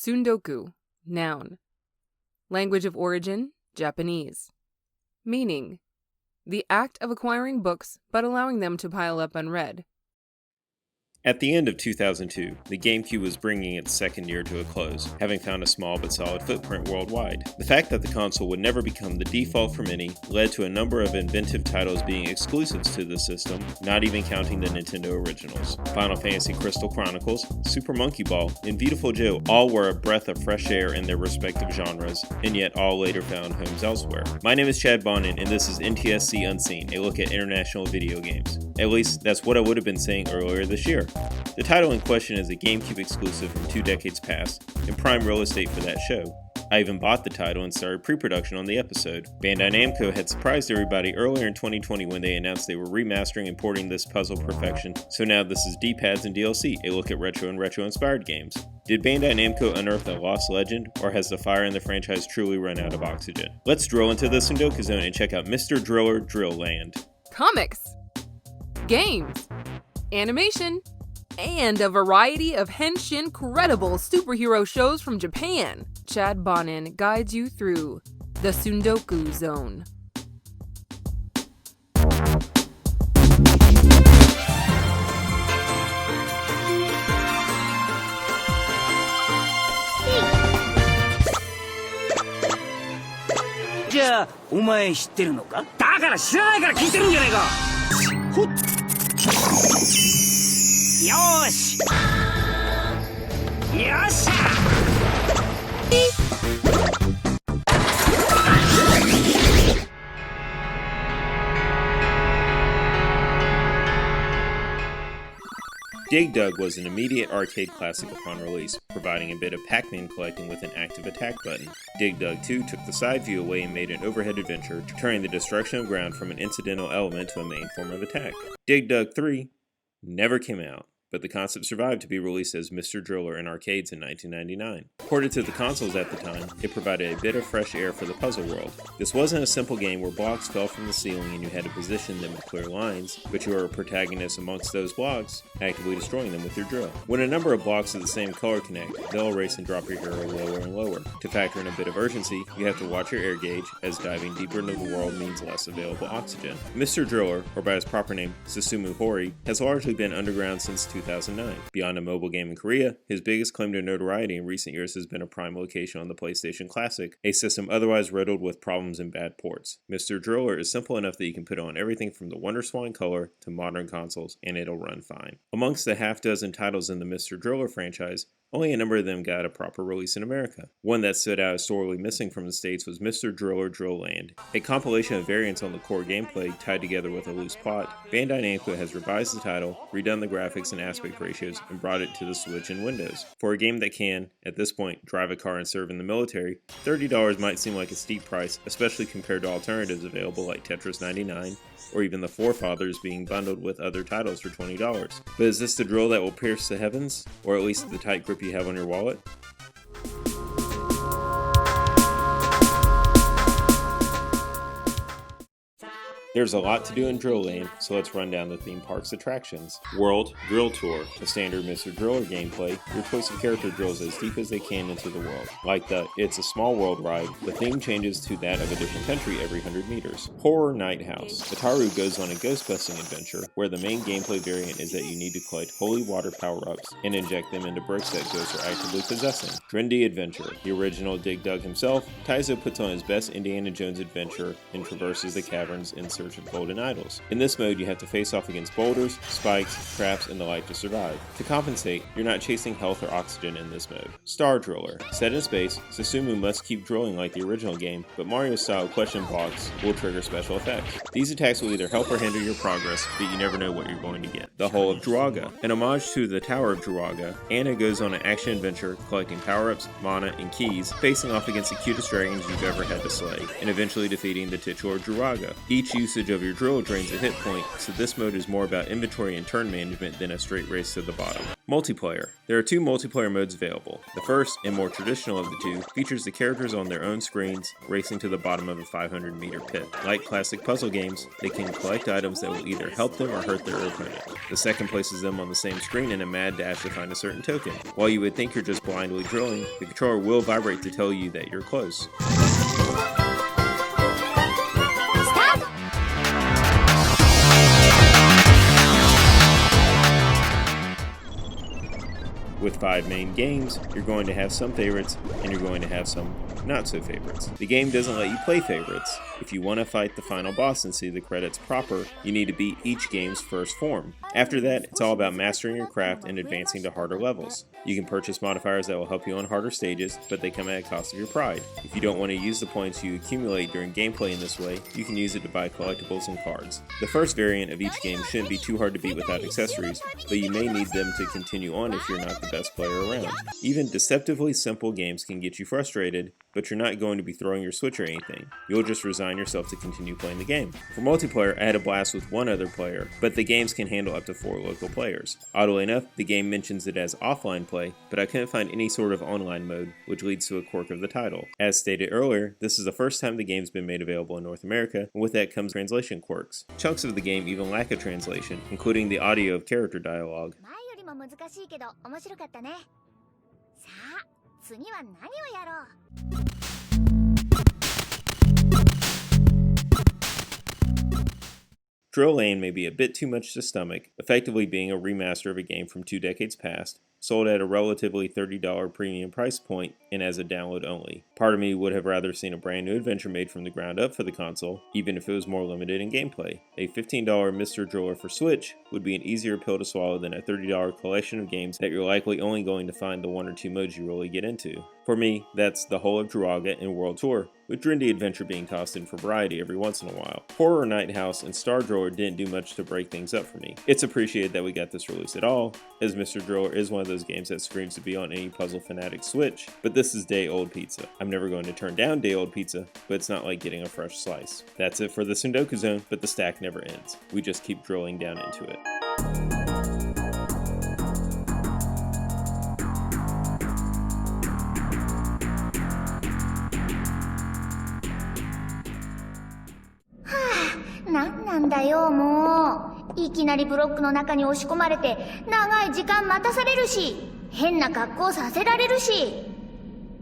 Tsundoku, noun. Language of origin, Japanese. Meaning, the act of acquiring books but allowing them to pile up unread. At the end of 2002, the GameCube was bringing its second year to a close, having found a small but solid footprint worldwide. The fact that the console would never become the default for many led to a number of inventive titles being exclusives to the system, not even counting the Nintendo originals. Final Fantasy Crystal Chronicles, Super Monkey Ball, and Beautiful Joe all were a breath of fresh air in their respective genres, and yet all later found homes elsewhere. My name is Chad Bonin, and this is NTSC Unseen, a look at international video games. At least, that's what I would have been saying earlier this year. The title in question is a GameCube exclusive from 2 decades past, and prime real estate for that show. I even bought the title and started pre-production on the episode. Bandai Namco had surprised everybody earlier in 2020 when they announced they were remastering and porting this puzzle perfection, so now this is D-pads and DLC, a look at retro and retro-inspired games. Did Bandai Namco unearth a lost legend, or has the fire in the franchise truly run out of oxygen? Let's drill into the Tsundoku Zone and check out Mr. Driller Drill Land. Comics, games, animation, and a variety of henshin credible superhero shows from Japan. Chad Bonin guides you through the Tsundoku Zone. Ja, お前知ってるのか? だから知らないから聞いてるんじゃねえか。ほっ。よーし。よっしゃ。Dig Dug was an immediate arcade classic upon release, providing a bit of Pac-Man collecting with an active attack button. Dig Dug 2 took the side view away and made an overhead adventure, turning the destruction of ground from an incidental element to a main form of attack. Dig Dug 3 never came out, but the concept survived to be released as Mr. Driller in arcades in 1999. Ported to the consoles at the time, it provided a bit of fresh air for the puzzle world. This wasn't a simple game where blocks fell from the ceiling and you had to position them with clear lines, but you were a protagonist amongst those blocks, actively destroying them with your drill. When a number of blocks of the same color connect, they'll erase and drop your hero lower and lower. To factor in a bit of urgency, you have to watch your air gauge, as diving deeper into the world means less available oxygen. Mr. Driller, or by his proper name, Susumu Hori, has largely been underground since 2009. Beyond a mobile game in Korea, his biggest claim to notoriety in recent years has been a prime location on the PlayStation Classic, a system otherwise riddled with problems and bad ports. Mr. Driller is simple enough that you can put on everything from the WonderSwan color to modern consoles, and it'll run fine. Amongst the half dozen titles in the Mr. Driller franchise, only a number of them got a proper release in America. One that stood out as sorely missing from the States was Mr. Driller Drill Land, a compilation of variants on the core gameplay tied together with a loose plot. Bandai Namco has revised the title, redone the graphics and aspect ratios, and brought it to the Switch and Windows. For a game that can, at this point, drive a car and serve in the military, $30 might seem like a steep price, especially compared to alternatives available like Tetris 99, or even the Forefathers being bundled with other titles for $20. But is this the drill that will pierce the heavens? Or at least the tight grip you have on your wallet? There's a lot to do in Drill Land, so let's run down the theme park's attractions. World Drill Tour, the standard Mr. Driller gameplay, your choice of character drills as deep as they can into the world. Like the It's a Small World ride, the theme changes to that of a different country every 100 meters. Horror Night House, Ataru goes on a ghost-busting adventure, where the main gameplay variant is that you need to collect holy water power-ups and inject them into bricks that ghosts are actively possessing. Drendy Adventure, the original Dig Dug himself, Taizo puts on his best Indiana Jones adventure and traverses the caverns in search of golden idols. In this mode, you have to face off against boulders, spikes, traps, and the like to survive. To compensate, you're not chasing health or oxygen in this mode. Star Driller. Set in space, Susumu must keep drilling like the original game, but Mario-style question blocks will trigger special effects. These attacks will either help or hinder your progress, but you never know what you're going to get. The Hull of Druaga. An homage to the Tower of Druaga, Anna goes on an action adventure collecting power-ups, mana, and keys, facing off against the cutest dragons you've ever had to slay, and eventually defeating the titular Druaga. Each use usage of your drill drains a hit point, so this mode is more about inventory and turn management than a straight race to the bottom. Multiplayer. There are 2 multiplayer modes available. The first, and more traditional of the 2, features the characters on their own screens, racing to the bottom of a 500-meter pit. Like classic puzzle games, they can collect items that will either help them or hurt their opponent. The second places them on the same screen in a mad dash to find a certain token. While you would think you're just blindly drilling, the controller will vibrate to tell you that you're close. With 5 main games, you're going to have some favorites, and you're going to have some not so favorites. The game doesn't let you play favorites. If you want to fight the final boss and see the credits proper, you need to beat each game's first form. After that, it's all about mastering your craft and advancing to harder levels. You can purchase modifiers that will help you on harder stages, but they come at a cost of your pride. If you don't want to use the points you accumulate during gameplay in this way, you can use it to buy collectibles and cards. The first variant of each game shouldn't be too hard to beat without accessories, but you may need them to continue on if you're not the best player around. Even deceptively simple games can get you frustrated, but you're not going to be throwing your Switch or anything. You'll just resign yourself to continue playing the game. For multiplayer, I had a blast with 1 other player, but the games can handle up to 4 local players. Oddly enough, the game mentions it as offline play, but I couldn't find any sort of online mode, which leads to a quirk of the title. As stated earlier, this is the first time the game's been made available in North America, and with that comes translation quirks. Chunks of the game even lack a translation, including the audio of character dialogue. 難しいけど面白かったね。さあ、次は何をやろう。Drill Lane may be a bit too much to stomach, effectively being a remaster of a game from 2 decades past, sold at a relatively $30 premium price point and as a download only. Part of me would have rather seen a brand new adventure made from the ground up for the console, even if it was more limited in gameplay. A $15 Mr. Driller for Switch would be an easier pill to swallow than a $30 collection of games that you're likely only going to find the 1 or 2 modes you really get into. For me, that's the whole of Druaga and World Tour, with Drindy Adventure being tossed in for variety every once in a while. Horror Night House and Star Driller didn't do much to break things up for me. It's appreciated that we got this release at all, as Mr. Driller is one of those games that screams to be on any Puzzle Fanatic Switch, but this is day-old pizza. I'm never going to turn down day-old pizza, but it's not like getting a fresh slice. That's it for the Tsundoku Zone, but the stack never ends. We just keep drilling down into it.なんだよもう。いきなりブロックの中に押し込まれて長い時間待たされるし、変な格好させられるし。